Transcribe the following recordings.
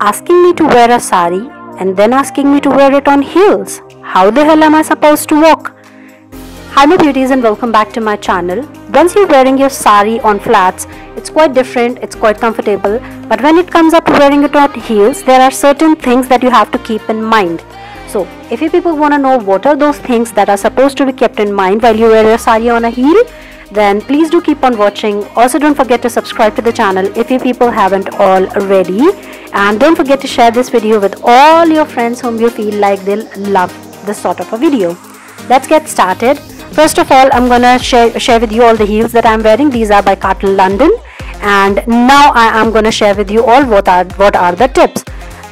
asking me to wear a sari and then asking me to wear it on heels. How the hell am I supposed to walk? Hi my beauties and welcome back to my channel. Once you're wearing your sari on flats, it's quite different, it's quite comfortable, but when it comes up to wearing it on heels, there are certain things that you have to keep in mind. So if you people want to know what are those things that are supposed to be kept in mind while you wear your sari on a heel, then please do keep on watching. Also don't forget to subscribe to the channel if you people haven't already, and don't forget to share this video with all your friends whom you feel like they'll love this sort of a video. Let's get started. First of all, I'm gonna share with you all the heels that I'm wearing. These are by Cartel London, and now I am gonna share with you all what are the tips.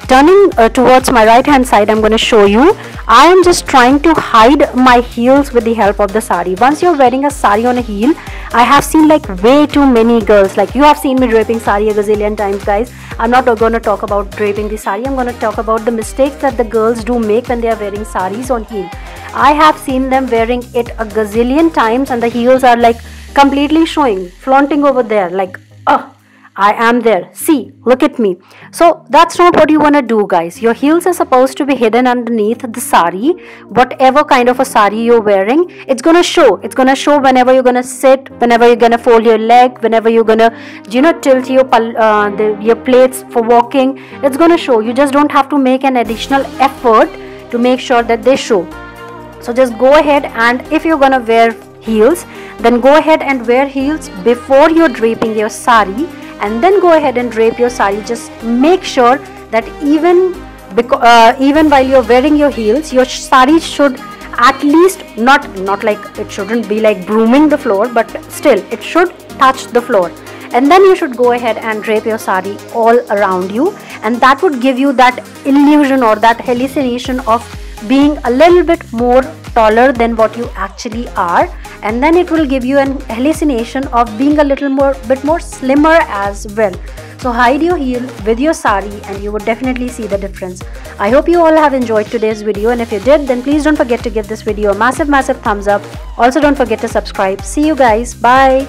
Turning towards my right hand side, I'm going to show you. I am just trying to hide my heels with the help of the sari. Once you're wearing a sari on a heel, I have seen like way too many girls, like you have seen me draping sari a gazillion times, guys. I'm not going to talk about draping the sari. I'm going to talk about the mistakes that the girls do make when they are wearing saris on heel. I have seen them wearing it a gazillion times and the heels are like completely showing, flaunting over there, like I am there, see, look at me. So that's not what you want to do, guys. Your heels are supposed to be hidden underneath the sari. Whatever kind of a sari you're wearing, it's gonna show. It's gonna show whenever you're gonna sit, whenever you're gonna fold your leg, whenever you're gonna tilt your plates for walking. It's gonna show. You just don't have to make an additional effort to make sure that they show. So just go ahead, and if you're gonna wear heels, then go ahead and wear heels before you're draping your sari, and then go ahead and drape your sari. Just make sure that even while you're wearing your heels, your sari should at least not like, it shouldn't be like brooming the floor, but still it should touch the floor. And then you should go ahead and drape your sari all around you, and that would give you that illusion or that hallucination of being a little bit more taller than what you actually are, and then it will give you an hallucination of being a little bit more slimmer as well. So hide your heel with your sari and you would definitely see the difference. I hope you all have enjoyed today's video, and if you did, then please don't forget to give this video a massive thumbs up. Also don't forget to subscribe. See you guys, bye.